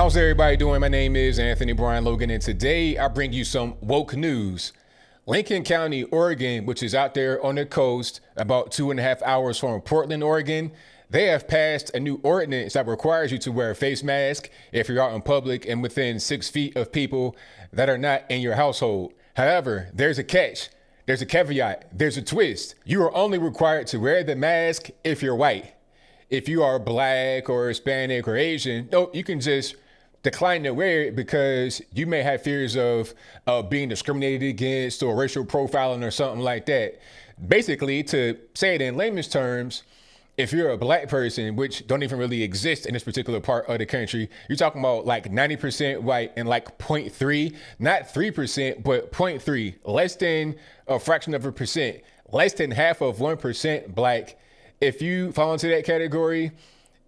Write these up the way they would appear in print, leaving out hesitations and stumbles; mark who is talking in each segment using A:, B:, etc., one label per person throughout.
A: How's everybody doing? My name is Anthony Brian Logan, and today I bring you some woke news. Lincoln County, Oregon, which is out there on the coast, about 2.5 hours from Portland, Oregon, they have passed a new ordinance that requires you to wear a face mask if you're out in public and within 6 feet of people that are not in your household. However, there's a catch. There's a caveat. There's a twist. You are only required to wear the mask if you're white. If you are black or Hispanic or Asian, no, you can just decline to wear it because you may have fears of being discriminated against or racial profiling or something like that. Basically, to say it in layman's terms, if you're a black person, which don't even really exist in this particular part of the country, you're talking about like 90% white and like 0.3, not 3%, but 0.3, less than a fraction of a percent, less than half of 1% black. If you fall into that category,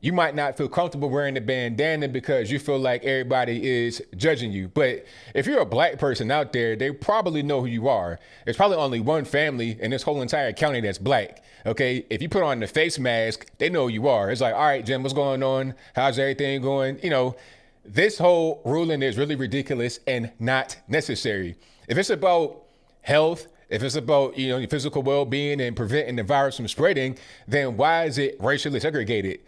A: you might not feel comfortable wearing the bandana because you feel like everybody is judging you. But if you're a black person out there, they probably know who you are. There's probably only one family in this whole entire county that's black. Okay, if you put on the face mask, they know who you are. It's like, all right, Jim, what's going on? How's everything going? You know, this whole ruling is really ridiculous and not necessary. If it's about health, if it's about, your physical well-being and preventing the virus from spreading, then why is it racially segregated?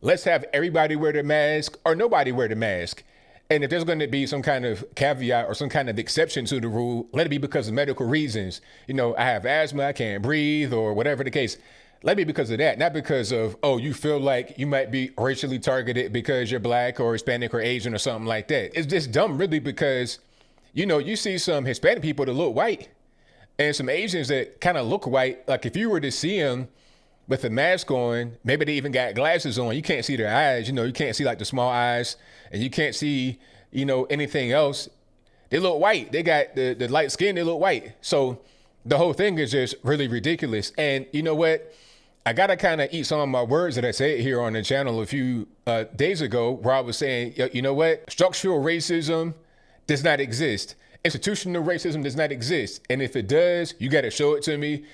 A: Let's have everybody wear the mask or nobody wear the mask. And if there's going to be some kind of caveat or some kind of exception to the rule, let it be because of medical reasons. I have asthma, I can't breathe, or whatever the case. Let it be because of that, not because of, you feel like you might be racially targeted because you're black or Hispanic or Asian or something like that. It's just dumb, really, because, you see some Hispanic people that look white and some Asians that kind of look white. Like if you were to see them with a mask on, maybe they even got glasses on, you can't see their eyes, you can't see like the small eyes, and you can't see, anything else. They look white. They got the light skin, they look white. So the whole thing is just really ridiculous. And you know what? I got to kind of eat some of my words that I said here on the channel a few days ago, where I was saying, you know what? Structural racism does not exist. Institutional racism does not exist. And if it does, you got to show it to me,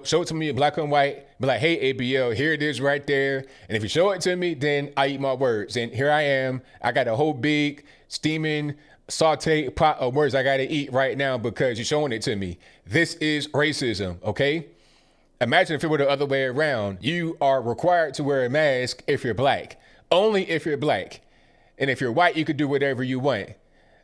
A: show it to me in black and white, be like, hey, ABL, here it is right there. And if you show it to me, then I eat my words. And here I am. I got a whole big steaming sauteed pot of words I got to eat right now because you're showing it to me. This is racism, okay? Imagine if it were the other way around. You are required to wear a mask if you're black, only if you're black. And if you're white, you could do whatever you want.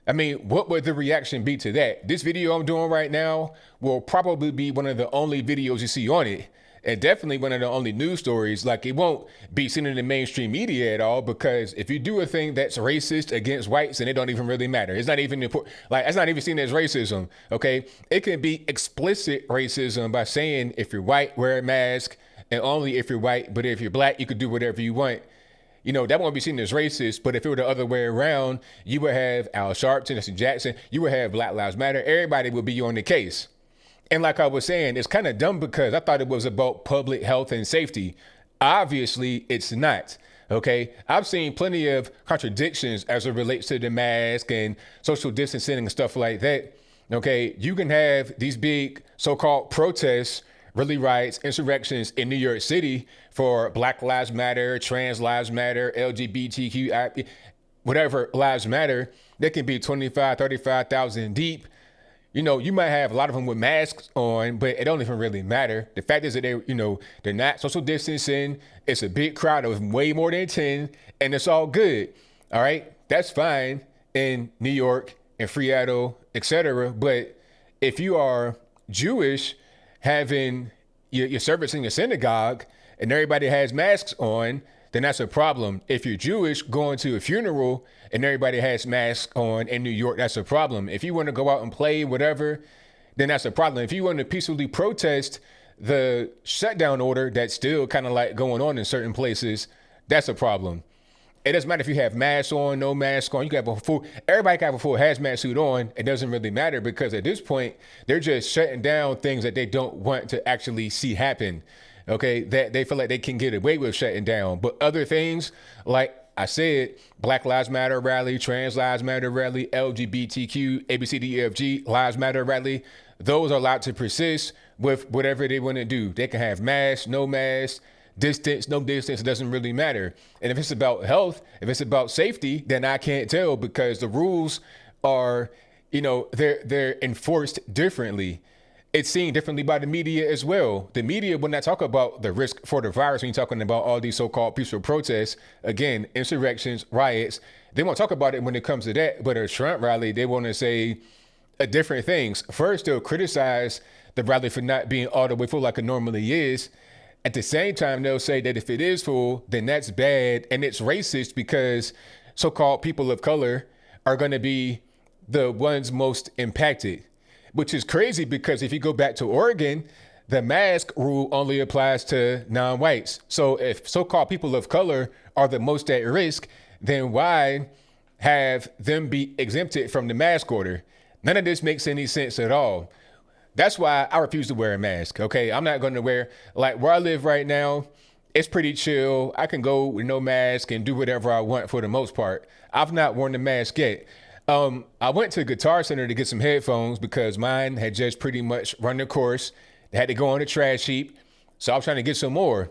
A: I mean, what would the reaction be to that? This video I'm doing right now will probably be one of the only videos you see on it. And definitely one of the only news stories. Like, it won't be seen in the mainstream media at all, because if you do a thing that's racist against whites, then it don't even really matter. It's not even important. Like, it's not even seen as racism, okay? It can be explicit racism by saying if you're white, wear a mask, and only if you're white. But if you're black, you could do whatever you want. That won't be seen as racist. But if it were the other way around, you would have Al Sharpton, Jesse Jackson, you would have Black Lives Matter. Everybody would be on the case. And like I was saying, it's kind of dumb because I thought it was about public health and safety. Obviously, it's not. Okay, I've seen plenty of contradictions as it relates to the mask and social distancing and stuff like that. Okay, you can have these big so-called protests, really riots, insurrections in New York City for Black Lives Matter, Trans Lives Matter, LGBTQ, whatever lives matter. They can be 25, 35,000 deep. You might have a lot of them with masks on, but it don't even really matter. The fact is that they're not social distancing. It's a big crowd of way more than 10, and it's all good. All right, that's fine in New York and Seattle, etc. But if you are Jewish, having your service in your synagogue and everybody has masks on, then that's a problem. If you're Jewish going to a funeral and everybody has masks on in New York, that's a problem. If you want to go out and play, whatever, then that's a problem. If you want to peacefully protest the shutdown order that's still kind of like going on in certain places, that's a problem. It doesn't matter if you have masks on, no mask on. You can have everybody can have a full hazmat suit on. It doesn't really matter because at this point, they're just shutting down things that they don't want to actually see happen. Okay, that they feel like they can get away with shutting down. But other things, like I said, Black Lives Matter rally, Trans Lives Matter rally, LGBTQ, ABCDEFG Lives Matter rally, those are allowed to persist with whatever they want to do. They can have masks, no masks. distance, no distance, it doesn't really matter. And if it's about health, if it's about safety, then I can't tell because the rules are, they're enforced differently. It's seen differently by the media as well. The media, when I talk about the risk for the virus, when you're talking about all these so-called peaceful protests, again, insurrections, riots, they won't talk about it when it comes to that. But a Trump rally, they want to say different things. First, they'll criticize the rally for not being all the way full like it normally is. At the same time, they'll say that if it is full, then that's bad and it's racist because so-called people of color are going to be the ones most impacted, which is crazy because if you go back to Oregon, the mask rule only applies to non-whites. So if so-called people of color are the most at risk, then why have them be exempted from the mask order? None of this makes any sense at all. That's why I refuse to wear a mask, okay? I'm not going to wear, like where I live right now, it's pretty chill. I can go with no mask and do whatever I want for the most part. I've not worn the mask yet. I went to Guitar Center to get some headphones because mine had just pretty much run the course. They had to go on the trash heap. So I was trying to get some more.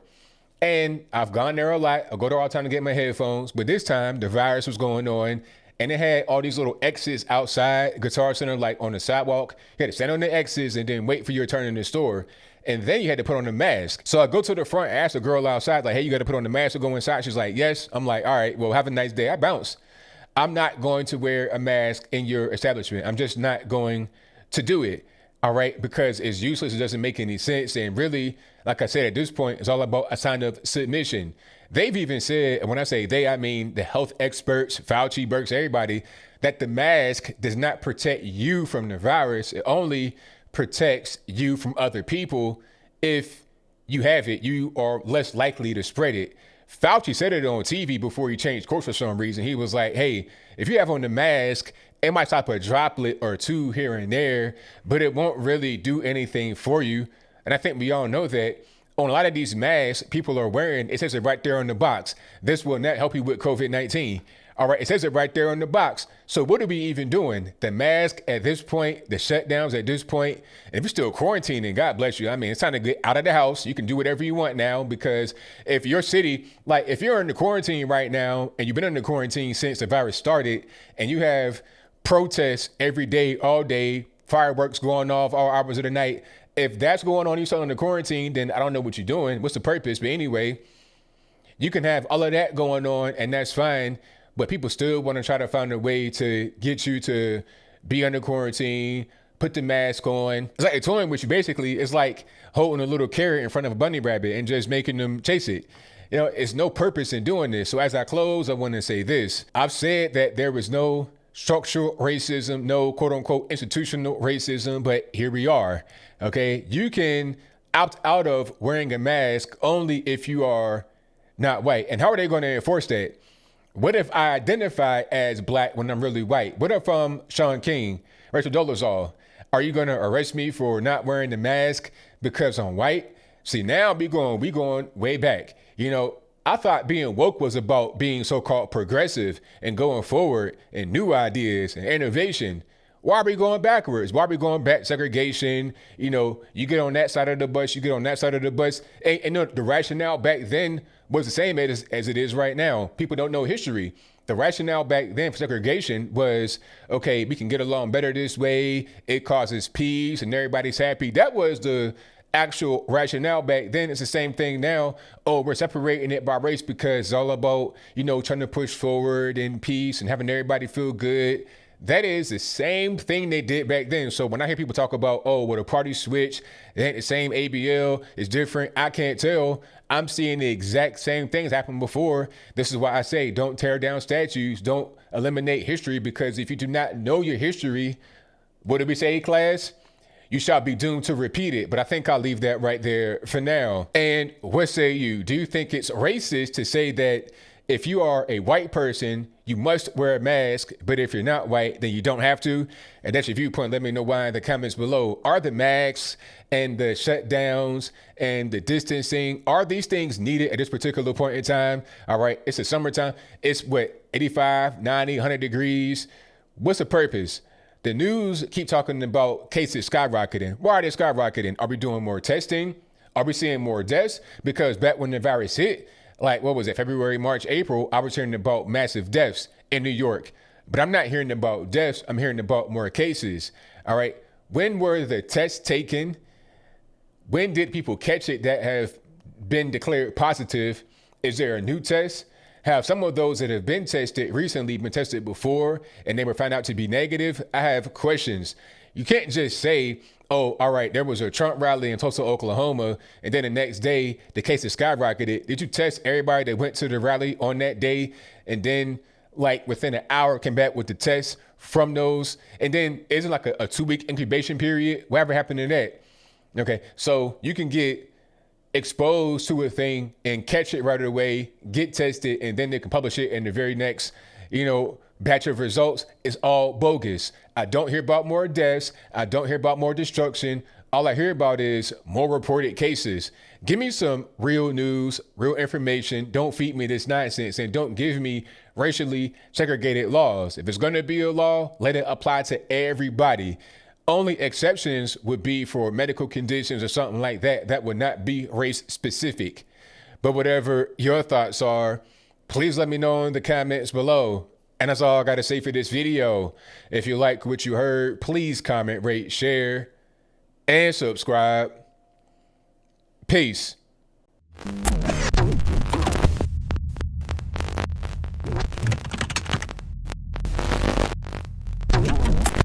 A: And I've gone there a lot. I go there all the time to get my headphones. But this time the virus was going on and it had all these little X's outside Guitar Center, like on the sidewalk. You had to stand on the X's and then wait for your turn in the store. And then you had to put on the mask. So I go to the front and ask the girl outside, like, hey, you got to put on the mask to go inside. She's like, yes. I'm like, all right, well, have a nice day. I bounce. I'm not going to wear a mask in your establishment. I'm just not going to do it. All right. Because it's useless. It doesn't make any sense. And really, like I said, at this point, it's all about a sign of submission. They've even said, and when I say they, I mean the health experts, Fauci, Birx, everybody, that the mask does not protect you from the virus. It only protects you from other people. If you have it, you are less likely to spread it. Fauci said it on TV before he changed course for some reason. He was like, hey, if you have on the mask, it might stop a droplet or two here and there, but it won't really do anything for you. And I think we all know that on a lot of these masks people are wearing, it says it right there on the box. This will not help you with COVID-19. All right, it says it right there on the box. So what are we even doing? The mask at this point, the shutdowns at this point, and if you're still quarantining, God bless you. I mean, it's time to get out of the house. You can do whatever you want now because if your city, like if you're in the quarantine right now and you've been in the quarantine since the virus started and you have protests every day, all day, fireworks going off all hours of the night, if that's going on, you're still in the quarantine, then I don't know what you're doing. What's the purpose? But anyway, you can have all of that going on and that's fine. But people still want to try to find a way to get you to be under quarantine, put the mask on. It's like a toying with you. Basically, it's like holding a little carrot in front of a bunny rabbit and just making them chase it. It's no purpose in doing this. So as I close, I want to say this. I've said that there was no structural racism, no quote unquote institutional racism, but here we are. Okay. You can opt out of wearing a mask only if you are not white. And how are they going to enforce that? What if I identify as black when I'm really white? What if I'm Shaun King, Rachel Dolezal? Are you going to arrest me for not wearing the mask because I'm white? See, now we going way back. I thought being woke was about being so-called progressive and going forward and new ideas and innovation. Why are we going backwards? Why are we going back? Segregation, you get on that side of the bus, you get on that side of the bus. And the rationale back then was the same as it is right now. People don't know history. The rationale back then for segregation was, okay, we can get along better this way. It causes peace and everybody's happy. That was the actual rationale back then. It's the same thing now. Oh, we're separating it by race because it's all about, trying to push forward in peace and having everybody feel good. That is the same thing they did back then. So when I hear people talk about, oh, well, the party switch, it ain't the same ABL, it's different, I can't tell. I'm seeing the exact same things happen before. This is why I say don't tear down statues, don't eliminate history, because if you do not know your history, what did we say, class? You shall be doomed to repeat it. But I think I'll leave that right there for now. And what say you? Do you think it's racist to say that if you are a white person, you must wear a mask, but if you're not white, then you don't have to? And that's your viewpoint. Let me know why in the comments below. Are the masks and the shutdowns and the distancing, are these things needed at this particular point in time? All right, it's the summertime. It's 85, 90, 100 degrees. What's the purpose? The news keep talking about cases skyrocketing. Why are they skyrocketing? Are we doing more testing? Are we seeing more deaths? Because back when the virus hit, like what was it, February, March, April, I was hearing about massive deaths in New York. But I'm not hearing about deaths. I'm hearing about more cases. All right. When were the tests taken? When did people catch it that have been declared positive? Is there a new test? Have some of those that have been tested recently been tested before and they were found out to be negative? I have questions. You can't just say, oh, all right, there was a Trump rally in Tulsa, Oklahoma, and then the next day the cases skyrocketed. Did you test everybody that went to the rally on that day? And then like within an hour came back with the test from those? And then isn't like a 2-week incubation period? Whatever happened to that? Okay, so you can get exposed to a thing and catch it right away, get tested, and then they can publish it in the very next, batch of results. Is all bogus. I don't hear about more deaths. I don't hear about more destruction. All I hear about is more reported cases. Give me some real news, real information. Don't feed me this nonsense, and don't give me racially segregated laws. If it's going to be a law, let it apply to everybody. Only exceptions would be for medical conditions or something like that. That would not be race specific. But whatever your thoughts are, please let me know in the comments below. And that's all I got to say for this video. If you like what you heard, please comment, rate, share, and subscribe. Peace.